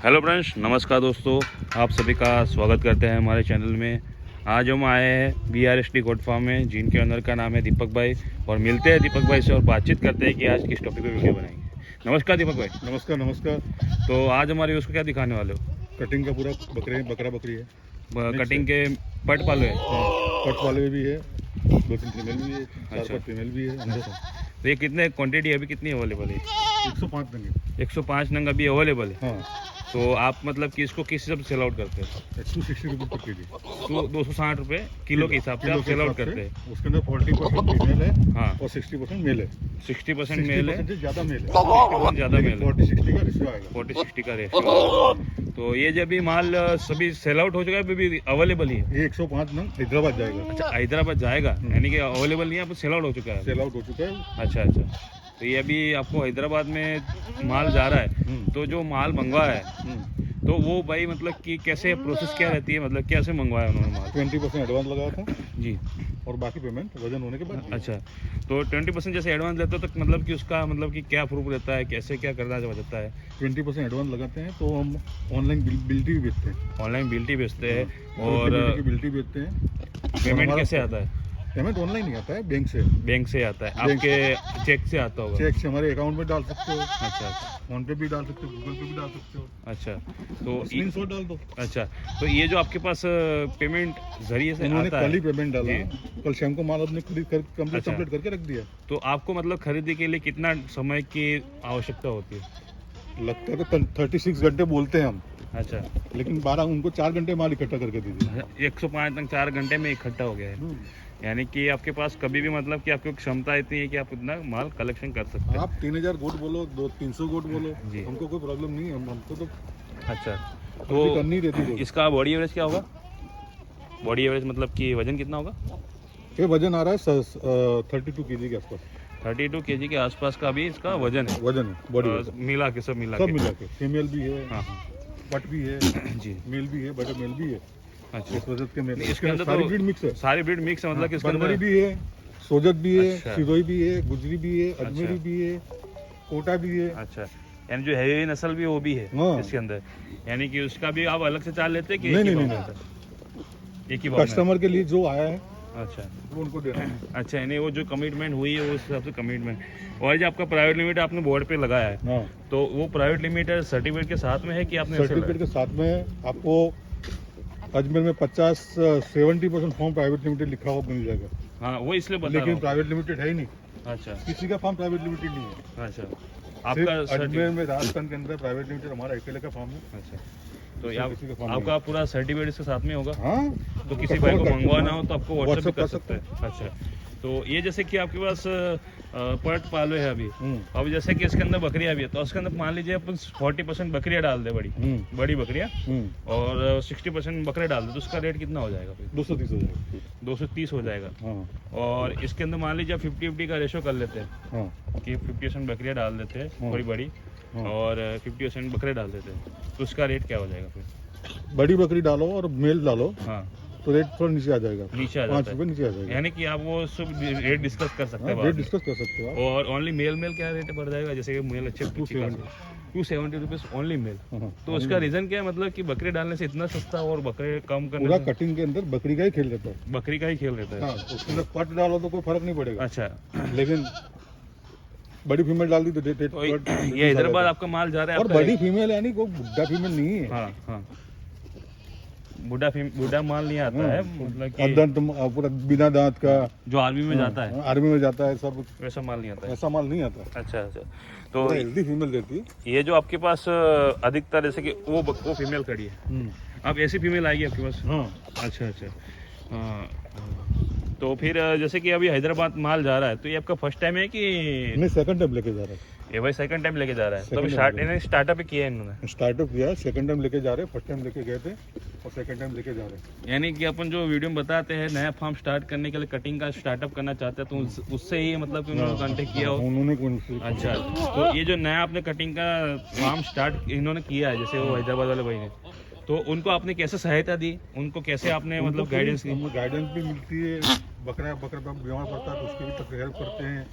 Hello friends, नमस्कार दोस्तों, आप सभी का स्वागत करते हैं हमारे चैनल में। आज हम आए हैं BRST गोट फार्म में, जिनके ओनर का नाम है दीपक भाई, और मिलते हैं दीपक भाई से और बातचीत करते हैं कि आज किस टॉपिक पे वीडियो बनाएंगे। नमस्कार दीपक भाई। नमस्कार नमस्कार। तो आज हमारे उसको क्या दिखाने वाले हो? कटिंग का पूरा बकरा बकरी है। कटिंग के पट पालो है? पट वाले भी है, 2-3 फीमेल भी है, 4-5 फीमेल भी है। तो ये कितने क्वांटिटी अभी कितनी अवेलेबल है? 105 नंगे। 105 नंग अभी अवेलेबल है। हाँ। तो आप मतलब कि इसको किस हिसाब से सेल आउट करते हैं? 260 रुपये पर केजी। तो 260 रुपये किलो के हिसाब से आप सेल आउट करते हैं। उसके अंदर 40% फीमेल है। हाँ। और 60% मेल है। 60% मेल है, ज़्यादा मेल है, 60% ज़्यादा मेल है। 40-60 का रेशियो आएगा। 40-60 का रेशियो। तो ये जब भी माल सभी सेल आउट हो चुका है, अभी अवेलेबल ही है? ये 105 नंग हैदराबाद जाएगा। अच्छा, हैदराबाद जाएगा, यानी कि अवेलेबल नहीं है, अब सेल आउट हो चुका है? सेल आउट हो चुका है। अच्छा अच्छा। तो ये अभी आपको हैदराबाद में माल जा रहा है, तो जो माल मंगवा है तो वो भाई मतलब कि कैसे प्रोसेस क्या रहती है, मतलब कैसे मंगवाया उन्होंने माल? 20% एडवांस लगाया था जी, और बाकी पेमेंट वजन होने के बाद। अच्छा। तो 20% जैसे एडवांस लेते हो तो मतलब कि उसका मतलब कि क्या प्रूफ रहता है, कैसे क्या करना चाहता है? 20% एडवांस लगाते हैं तो हम ऑनलाइन बिल्टी भी बेचते हैं। ऑनलाइन बिल्टी बेचते हैं और और बिल्टी बेचते हैं। पेमेंट कैसे आता है? पेमेंट ऑनलाइन नहीं आता है, बैंक से। बैंक से आता है? बैंक आपके चेक से आता होगा? चेक से हमारे अकाउंट में डाल सकते हो। अच्छा फोन पे भी डाल सकते हो, गूगल पे भी डाल सकते हो। अच्छा। तो स्क्रीनशॉट डाल दो। अच्छा, तो ये जो आपके पास पेमेंट जरिए से उन्होंने आता कल ही है, पेमेंट डाला, कल शाम को माल अपने कंप्लीट अच्छा। करके रख दिया। तो आपको मतलब खरीदी के लिए कितना समय की आवश्यकता होती है? लगता है तो 36 घंटे बोलते हैं हम, अच्छा, लेकिन 12 उनको 4 घंटे माल इकट्ठा करके दीजिए। 105 तक 4 घंटे में इकट्ठा हो गया है, यानी कि आपके पास कभी भी मतलब कि आपकी क्षमता इतनी है कि आप इतना माल कलेक्शन कर सकते हैं। आप 3000 गोट बोलो, 300 गोट बोलो, जी। हमको कोई प्रॉब्लम नहीं है। हमको तो अच्छा, तो करनी रहती है। इसका बॉडी एवरेज क्या होगा? बॉडी एवरेज मतलब कि वजन कितना होगा? ये वजन आ रहा है 32 केजी के आसपास। 32 kg के आसपास का भी इसका वजन है? वजन है, बॉडी वजन। मिला के सब मिला के फीमेल भी है। हाँ हाँ पट भी है जी, मेल भी है, बटर मेल भी है। अच्छा। इस वजह के मेल, इसके अंदर सारी तो ब्रीड मिक्स है। सारी ब्रीड मिक्स है, मतलब कि इसके बरबरी अंदर भी है, सोजत भी है, अच्छा। सिरोही भी है, गुजरी भी है, अजमेरी अच्छा। भी है, कोटा भी है। अच्छा, यानी जो हैवी नस्ल भी वो भी है हाँ। इसके अंदर, यानी कि उसका भी आप अलग से चार्ज लेते हैं कि नहीं, एक ही नहीं, भाव नहीं। में होता है? एक ही भाव में? कस्टमर के लिए जो आया है अच्छा वो उनको देना है। अच्छा, यानी वो जो कमिटमेंट हुई है उस हिसाब से कमिटमेंट। और जो आपका प्राइवेट लिमिट आपने बोर्ड पे लगाया है, हाँ, तो वो प्राइवेट लिमिटेड सर्टिफिकेट के साथ में है कि आपने ऐसे सर्टिफिकेट के साथ में आपको अजमेर में 70% फॉर्म प्राइवेट लिमिटेड लिखा हुआ मिल जाएगा। लगाया? हाँ, वो इसलिए बता रहा लेकिन हूँ। प्राइवेट लिमिटेड है ही नहीं, अच्छा किसी का फॉर्म प्राइवेट लिमिटेड नहीं है। अच्छा, सिर्फ आपका अजमेर में, राजस्थान के अंदर प्राइवेट लिमिटेड हमारा अकेले का फॉर्म है। अच्छा, तो किसी का फॉर्म आपका पूरा सर्टिफिकेट इसके साथ में होगा? हाँ, तो किसी भाई को मंगवाना हो तो आपको व्हाट्सएप कर सकते हैं? अच्छा, तो ये जैसे कि आपके पास पट पालो है अभी, अब जैसे कि इसके अंदर बकरियां भी है, तो उसके अंदर मान लीजिए अपन 40% बकरियां डाल दे, बड़ी बकरियां, और 60% बकरे डाल दे, तो उसका रेट कितना हो जाएगा फिर? 230 हो जाएगा। 230 हो जाएगा। हाँ, और इसके अंदर मान लीजिए 50-50 का रेशो कर लेते हैं हाँ, कि 50% बकरियां डाल देते हैं हाँ। थोड़ी बड़ी, हाँ। और 50% बकरे डाल देते हैं, तो उसका रेट क्या हो जाएगा फिर? बड़ी बकरी डालो और मेल डालो हाँ, तो रेट थोड़ा नीचे आ जाएगा, नीचे आ 5 जाता रुपये है, नीचे आ जाएगा। यानी कि आप वो सब रेट डिस्कस कर सकते हैं हाँ, बाद रेट में। डिस्कस कर सकते हो आप। और ओनली मेल क्या रेट बढ़ जाएगा? जैसे कि मेल अच्छे 270 रुपीज़ ओनली मेल। हाँ, तो उसका रीज़न क्या है, मतलब कि बकरे डालने से इतना सस्ता और बकरे कम करने पूरा से? कटिंग के अंदर बकरी का ही खेल रहता है। बकरी का ही खेल रहता है। हाँ, उसके अंदर पट डालो तो कोई फर्क नहीं पड़ेगा, अच्छा, लेकिन बड़ी फीमेल डाल दी तो रेट तो ये हैदराबाद आपका माल जा रहा है और आपका? बड़ी फीमेल यानी कोई बुढ़ा फीमेल नहीं है। हाँ हाँ, बूढ़ा माल नहीं आता है, मतलब कि अदंत पूरा बिना दांत का, जो आर्मी में जाता है आर्मी में जाता है, सब वैसा माल नहीं आता है? ऐसा माल नहीं आता। अच्छा अच्छा, तो हेल्दी फीमेल देती है। ये जो आपके पास अधिकतर जैसे कि वो फीमेल खड़ी है, अब ऐसी फीमेल आएगी आपके पास? हाँ, अच्छा अच्छा, हाँ। तो फिर जैसे कि अभी हैदराबाद माल जा रहा है, तो ये आपका फर्स्ट टाइम है कि? नहीं, सेकंड टाइम लेके जा रहा है। ये भाई सेकंड टाइम लेके जा रहा है, तो अभी Second time स्टार्टअप किया है इन्होंने? स्टार्टअप किया है, सेकंड टाइम लेके जा रहे हैं। फर्स्ट टाइम लेके गए थे और सेकंड टाइम लेके जा रहे हैं। यानी कि अपन जो वीडियो में बताते हैं नया फार्म स्टार्ट करने के लिए कटिंग का स्टार्टअप करना चाहते हैं, तो उससे ही मतलब कि उन्होंने कांटेक्ट किया हो? उन्होंने अच्छा, तो ये जो नया आपने कटिंग का फार्म स्टार्ट इन्होंने किया है, जैसे वो हैदराबाद वाले भाई ने, तो उनको आपने कैसे सहायता दी, उनको कैसे आपने मतलब गाइडेंस की? गाइडेंस भी मिलती है, बकरा बीमार पड़ता है तो उसकी भी तक हेल्प करते हैं।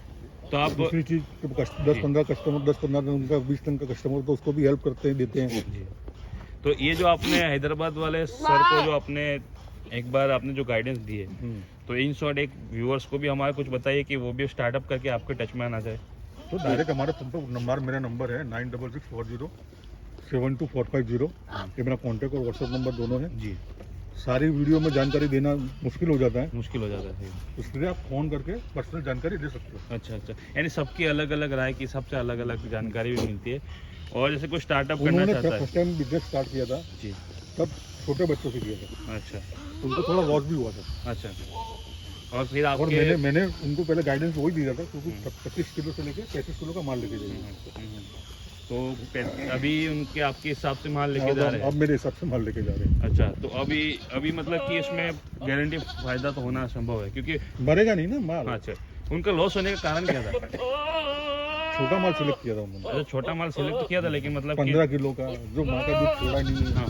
तो आप दूसरी चीज 10-15 कस्टमर, 10-15 दिन उनका 20 टन का कस्टमर तो उसको भी हेल्प करते हैं, देते हैं। तो ये जो आपने हैदराबाद वाले सर को जो आपने एक बार आपने जो गाइडेंस दी है, तो इन शॉर्ट एक व्यूअर्स को भी हमारे कुछ बताइए कि वो भी स्टार्टअप करके आपके टच में आना चाहे। तो डायरेक्ट हमारे नंबर, मेरा नंबर है 9664072450। ये मेरा कॉन्टैक्ट और व्हाट्सएप नंबर दोनों है जी। सारी वीडियो में जानकारी देना मुश्किल हो जाता है, मुश्किल हो जाता है, सही। इसलिए आप फोन करके पर्सनल जानकारी दे सकते हो। अच्छा अच्छा, यानी सबकी अलग अलग राय की सबसे अलग अलग जानकारी भी मिलती है। और जैसे कोई स्टार्टअप करना उन्होंने चाहता है फर्स्ट टाइम बिजनेस स्टार्ट किया था जी। तब छोटे बच्चों से किया था, अच्छा उनको थोड़ा लॉस भी हुआ था। अच्छा, और फिर और आपके मैंने उनको पहले गाइडेंस वही दिया था, क्योंकि 25 किलो से लेकर 35 किलो का माल लेके जाइए। तो अभी उनके आपके हिसाब से माल लेके जा रहे हैं? अब मेरे हिसाब से माल लेके जा रहे हैं। अच्छा, तो अभी मतलब कि इसमें गारंटी फायदा तो होना संभव है, क्योंकि मरेगा नहीं ना माल। अच्छा, उनका लॉस होने का कारण क्या था? छोटा माल सिलेक्ट किया था उन्होंने। अच्छा, छोटा माल सिलेक्ट किया था, लेकिन मतलब 15 किलो का जो माँ का दूध छोड़ा नहीं है, हाँ,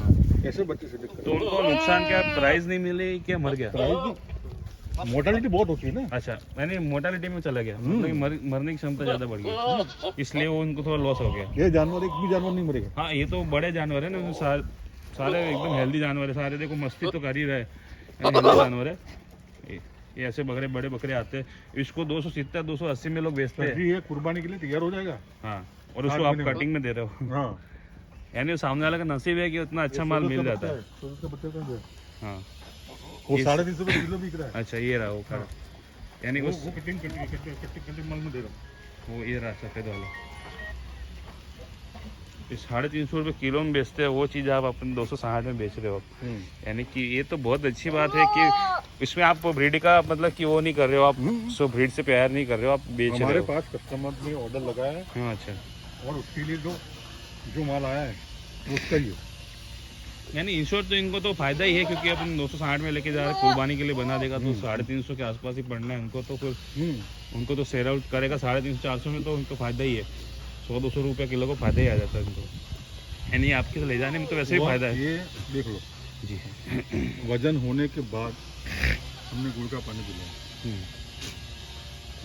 ऐसे बच्चे सिलेक्ट तो उनको नुकसान क्या, प्राइस नहीं मिली क्या, मर गया? मोर्टेलिटी बहुत होती है ना। अच्छा, मैंने मोर्टेलिटी में चला गया, मतलब मरने की क्षमता ज्यादा बढ़ गई, इसलिए वो उनको थोड़ा लॉस हो गया। ये जानवर एक भी जानवर नहीं मरेगा। हाँ, ये तो बड़े जानवर है ना, सारे एकदम हेल्दी जानवर है, सारे देखो मस्ती तो कर ही रहे, हेल्दी जानवर है ये ऐसे बकरे, बड़े बकरे आते हैं, इसको 270 280 में लोग बेचते हैं। ये कुर्बानी के लिए तैयार हो जाएगा। हाँ, और उसको आप कटिंग में दे रहे हो। हाँ, यानी सामने वाले का नसीब है कि उतना अच्छा माल मिल जाता है। हाँ, वो 350 रुपये किलो बिक रहा है। अच्छा, ये रहा वो खड़ा, यानी वो उस कटिंग माल में दे रहा हूँ। वो ये रहा सफेद वाला, ये 350 रुपये किलो में बेचते हैं, वो चीज़ आप अपने 260 में बेच रहे हो। यानी कि ये तो बहुत अच्छी बात है कि इसमें आप ब्रीड का मतलब कि वो नहीं कर रहे हो, आप सो ब्रीड से प्यार नहीं कर रहे हो, आप बेच रहे हो। हमारे पास कस्टमर ने ऑर्डर लगाया है। हाँ, अच्छा, और उसके लिए जो माल आया है वो उसका ही है। यानी इन शॉर्ट तो इनको तो फायदा ही है, क्योंकि अपन 260 में लेके जा रहे हैं, कुर्बानी के लिए बना देगा तो 350 के आसपास ही पड़ना है उनको, तो फिर उनको तो सेल आउट करेगा 350 400 में, तो उनको फायदा ही है, 100-200 रुपये किलो को फायदा ही आ जाता है उनको। यानी आपके ले जाने में तो वैसे ही फायदा है। ये देख लो जी, वजन होने के बाद हमने गुड़ का पानी पिलाया।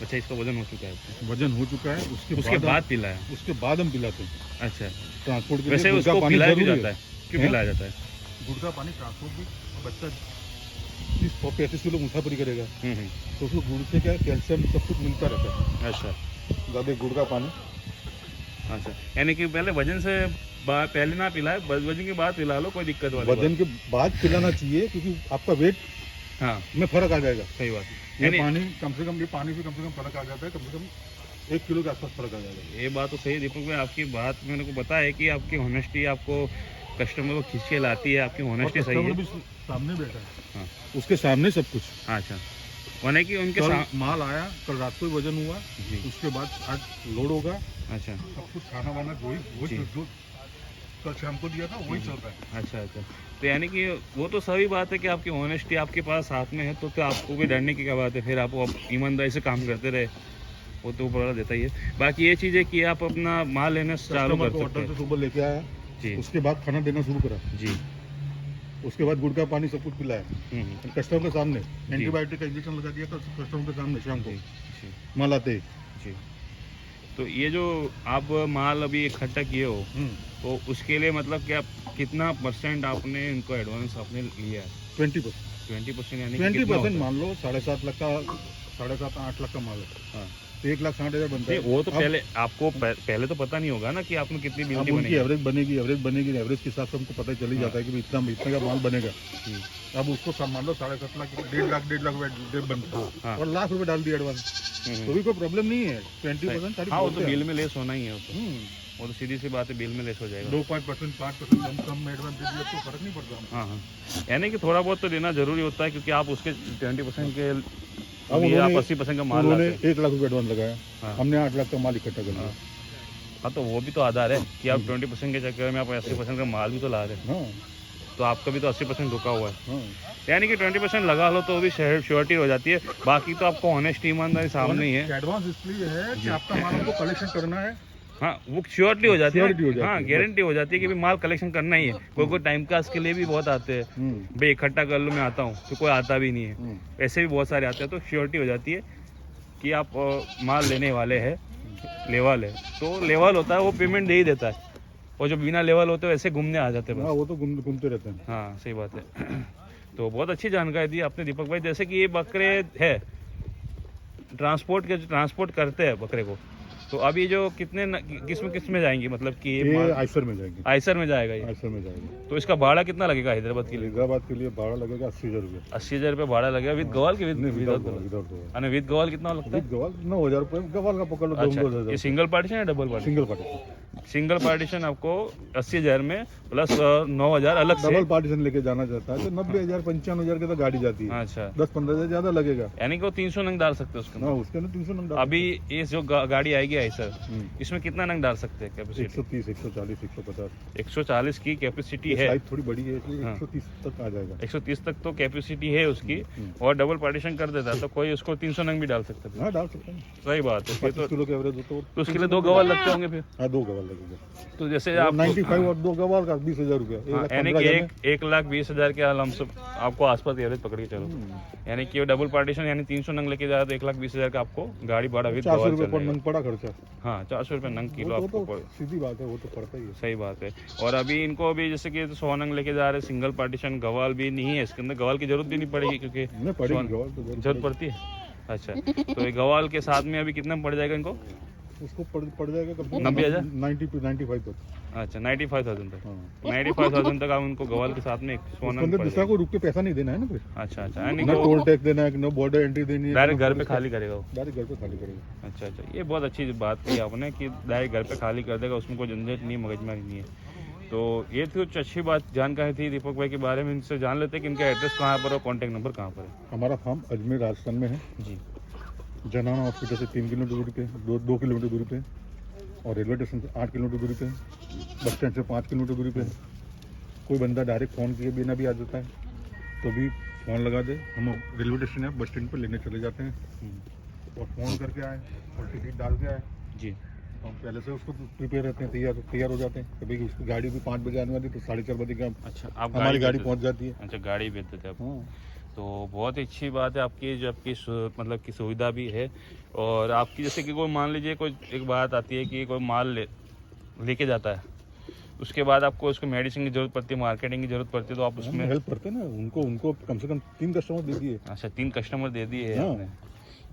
अच्छा, इसका वजन हो चुका है, वजन हो चुका है, उसके बाद पिलाया, उसके बाद हम पिलाते हैं। अच्छा, ट्रांसपोर्ट के वैसे लिए उसको पिलाया क्यों जाता है, क्यों पिलाया जाता है? गुड़ का पानी ट्रांसपोर्ट भी, बच्चा 30-35 किलो मुसाफरी करेगा तो उसको गुड़ से क्या कैल्शियम सब कुछ मिलता रहता है। अच्छा, ज़्यादा गुड़ का पानी। अच्छा, यानी कि पहले वजन से पहले ना पिलाए, वजन के बाद पिला लो, कोई दिक्कत वाली वजन के बाद पिलाना चाहिए, क्योंकि आपका वेट हाँ में फर्क आ जाएगा। सही बात। ये पानी कम से कम फर्क आ जाता है, कम से कम 1 किलो के आसपास फर्क आ जाएगा। ये बात तो सही है दीपक भाई, आपकी बात मेरे को पता है कि आपकी ऑनेस्टी आपको कस्टमर को खींच के लाती है, आपकी ऑनेस्टी सही है। सामने बैठा है, हाँ, उसके सामने सब कुछ। अच्छा, माने कि उनके माल आया, कल रात को ही वजन हुआ जी, उसके बाद आज लोड होगा। अच्छा, सब कुछ खाना वाना जो कल शाम को दिया था वही चल रहा है। अच्छा अच्छा, तो यानी कि वो तो सही बात है कि आपकी ऑनेस्टी आपके पास साथ में है, तो क्या आपको भी डरने की क्या बात है, फिर आप ईमानदारी से काम करते रहे, वो तो ऊपर वाला देता ही है। बाकी ये चीज़ है कि आप अपना माल लेना चालू कर सकते हैं। सुबह लेके आया जी, उसके बाद खाना देना शुरू करा जी, उसके बाद गुड़ का पानी सब कुछ पिलाया कस्टमर के सामने, एंटीबायोटिक का इंजेक्शन लगा दिया था कस्टमर के सामने शाम को माल आते ही। जी, तो ये जो आप माल अभी इकट्ठा किए हो, तो उसके लिए मतलब कि आप कितना परसेंट आपने इनको एडवांस आपने लिया है? 20%, यानी 20% मान लो 7.5 लाख का 7.5-8 लाख का माल है। हाँ, तो 1,60,000 बनता है। वो तो पहले आपको पहले तो पता नहीं होगा ना कि आपने कितनी बिल्टी बनेगी। एवरेज बनेगी एवरेज के हिसाब से हमको पता चल ही जाता है कि इतना का माल बनेगा। अब उसको मान लो 7.5 लाख 1.5 लाख बनता है और लाख रुपए डाल दिए एडवांस, तो भी कोई प्रॉब्लम नहीं है। 20% हाँ, वो तो बिल में लेस होना ही है, वो तो सीधी सी बात है, बिल में लेस हो जाएगा। 2-5% 5% कम में एडवांस दे दिया तो फर्क नहीं पड़ता। हाँ, यानी कि थोड़ा बहुत तो देना जरूरी होता है, क्योंकि आप उसके 20% के अब आप 80% का माल लाते हैं। 1 लाख रुपए एडवांस लगाया, हमने 8 लाख का माल इकट्ठा कर लिया। हाँ, तो वो भी तो आधार है कि आप 20% के चक्कर में आप 80% का माल भी तो ला रहे हैं, तो आपका भी तो 80% रुका हुआ है। यानी कि 20% लगा लो तो भी श्योरिटी हो जाती है। बाकी तो आपको ऑनेस्ट ईमानदारी सामने ही है। एडवांस इसलिए है कि आपका माल हमको कलेक्शन करना है। हाँ, वो श्योरिटी हो जाती है, हाँ, गारंटी हो जाती है कि भाई माल कलेक्शन करना ही है। कोई टाइम पास के लिए भी बहुत आते हैं, भाई इकट्ठा कर लो मैं आता हूँ, तो कोई आता भी नहीं है, ऐसे भी बहुत सारे आते हैं। तो श्योरिटी हो जाती है कि आप माल लेने वाले हैं, लेवल है, तो लेवल होता है वो पेमेंट दे ही देता है। और जो बिना लेवल होते वैसे घूमने आ जाते हैं हाँ बस। वो तो घूमते रहते हैं। हाँ सही बात है। तो बहुत अच्छी जानकारी दी आपने दीपक भाई। जैसे कि ये बकरे है ट्रांसपोर्ट करते हैं बकरे को, तो अब ये जो किस में जाएंगी, मतलब कि ये आइसर में जाएंगे। आइसर में जाएगा ये। आइसर में जाएगा। तो इसका भाड़ा कितना लगेगा हैदराबाद के लिए? हैदराबाद के लिए भाड़ा लगेगा 80,000 रुपये। 80,000 रुपये भाड़ा लगेगा विद गवाल के विदाउट विद गवाल कितना लगता है? गवाल 9,000 रुपये गवाल का पकड़ लो। अच्छा, ये सिंगल पार्टीशन या double partition? Single partition. Single partition आपको 80,000 में प्लस 9,000 अलग से। डबल पार्टीशन लेके जाना चाहता है तो 90,000 95,000 की तो गाड़ी जाती है। अच्छा, 10-15,000 ज्यादा लगेगा। यानी कि वो 300 नंग डाल सकते हैं उसके हाँ अंदर। उसके अंदर 300 नंबर। अभी ये जो गाड़ी आएगी आइसर, इसमें कितना नंग डाल सकते हैं कैपेसिटी? 130, 140, 150। 140 की कैपेसिटी है। साइज थोड़ी बड़ी है इसलिए हाँ। 130 तक आ जाएगा। 130 तक तो कैपेसिटी है उसकी। और डबल पार्टीशन कर देता तो कोई उसको 300 नंग भी डाल सकता है। हाँ डाल सकते हैं। सही बात है। फिर 25 किलो के एवरेज हो तो उसके लिए 2 गवाल लगते होंगे फिर। हाँ 2 गवाल लगेगा। तो जैसे आप 95 और 2 गवाल का 20,000 रुपया। यानी कि 1,20,000 के लमसम आपको आसपास एवरेज पकड़ के चलो। यानी कि डबल पार्टीशन यानी 300 नंग लेके जा रहा तो 1,20,000 का आपको गाड़ी भाड़ा विद 400 गवाल रुपये चल पर जाएगा। नंग पड़ा खर्चा। हाँ 400 रुपये नंग किलो वो आपको तो सीधी बात है, वो तो पड़ता ही है। सही बात है। और अभी इनको अभी जैसे कि 100 नंग लेके जा रहे, सिंगल पार्टीशन गवाल भी नहीं है इसके अंदर, गवाल की जरूरत भी नहीं पड़ेगी क्योंकि नहीं पड़ेगी गवाल तो जरूरत पड़ती है। अच्छा, तो ये गवाल के साथ में अभी कितना में पड़ जाएगा इनको? उसको पड़ जाएगा कब 90,000? 90 to 95 तक। अच्छा 95,000 तक। हाँ। 95,000 तक आप उनको गवाल के साथ में 100 उसके नंग अंदर पड़ दूसरा जाएगा। को रुक के पैसा नहीं देना है ना फिर। अच्छा अच्छा, यानी ना टोल टैक्स देना है, ना बॉर्डर एंट्री देनी है। डायरेक्ट घर पे खाली करेगा वो। डायरेक्ट घर पे खाली करेगा। अच्छा अच्छा, ये बहुत अच्छी बात की आपने कि डायरेक्ट घर पे खाली कर देगा, उसमें कोई झंझट नहीं, मगजमारी नहीं है। तो ये थी कुछ अच्छी बात जानकारी थी दीपक भाई के बारे में। इनसे जान लेते हैं कि इनका एड्रेस कहाँ पर और कॉन्टैक्ट नंबर कहाँ पर है। हमारा फार्म अजमेर राजस्थान में है जी। जनाना हॉस्पिटल से 3 किलोमीटर दूरी पे, 2 किलोमीटर दूरी पे, और रेलवे स्टेशन से 8 किलोमीटर दूरी पे, बस स्टैंड से 5 किलोमीटर दूरी पे। कोई बंदा डायरेक्ट फ़ोन किए बिना भी आ जाता है तो भी फ़ोन लगा दे, हम रेलवे स्टेशन या बस स्टैंड पर लेने चले जाते हैं। और फ़ोन करके आए और टिकट डाल के आए जी। हम पहले से उसको प्रिपेयर रहते हैं, तैयार हो जाते हैं। कभी उसकी गाड़ी भी 5 बजे आने वाली तो 4:30 बजे का अच्छा, आप हमारी गाड़ी भेजते पहुंच जाती है। थे? अच्छा, गाड़ी भेज देते आप। हाँ। तो बहुत ही अच्छी बात है आपकी, जो आपकी मतलब की सुविधा भी है। और आपकी जैसे कि कोई मान लीजिए कोई एक बात आती है कि कोई माल लेके जाता है, उसके बाद आपको उसको मेडिसिन की जरूरत पड़ती है, मार्केटिंग की जरूरत पड़ती है, तो आप हम उसमें हेल्प करते हैं ना उनको कम से कम 3 कस्टमर दे दिए। अच्छा 3 कस्टमर दे दिए हैं हाँ। आपने।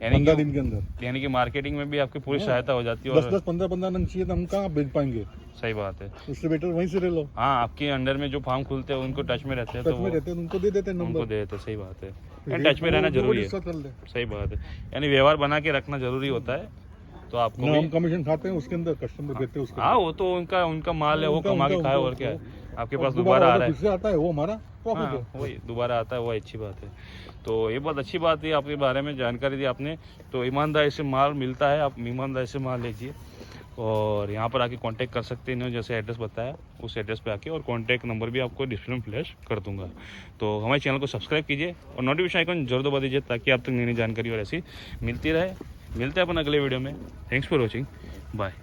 15 दिन के अंदर। यानी कि मार्केटिंग में भी आपकी पूरी हाँ। सहायता हो जाती है। और 10-10, 15-15 नंग चाहिए तो हम कहाँ बेच पाएंगे। सही बात है। उससे बेटर वहीं से ले लो। हाँ, आपके अंडर में जो फार्म खुलते हैं उनको टच में रहते हैं, टच तो में रहते हैं उनको दे देते हैं उनको नंबर। दे देते हैं। सही बात है, यानी टच में रहना जरूरी है। सही बात है, यानी व्यवहार बना के रखना जरूरी होता है। तो आपको हम कमीशन खाते हैं उसके अंदर, कस्टमर देते हैं उसके हाँ, वो तो उनका माल है, वो कमा के खाए और क्या है। आपके पास दोबारा आ रहा है, आता है वो हमारा प्रॉफिट है। हाँ, वही दोबारा आता है, वो अच्छी बात है। तो ये बहुत अच्छी बात है, आपके बारे में जानकारी दी आपने। तो ईमानदारी से माल मिलता है, आप ईमानदारी से माल लीजिए और यहाँ पर आके कांटेक्ट कर सकते हैं। इन्होंने जैसे एड्रेस बताया उस एड्रेस पे आके, और कांटेक्ट नंबर भी आपको डिस्क्रिप्शन में फ्लैश कर दूंगा। तो हमारे चैनल को सब्सक्राइब कीजिए और नोटिफिकेशन आइकन जरूर दबा दीजिए ताकि आप तक नई नई जानकारी और ऐसी मिलती रहे। मिलते हैं अपन अगले वीडियो में। Thanks for watching, bye.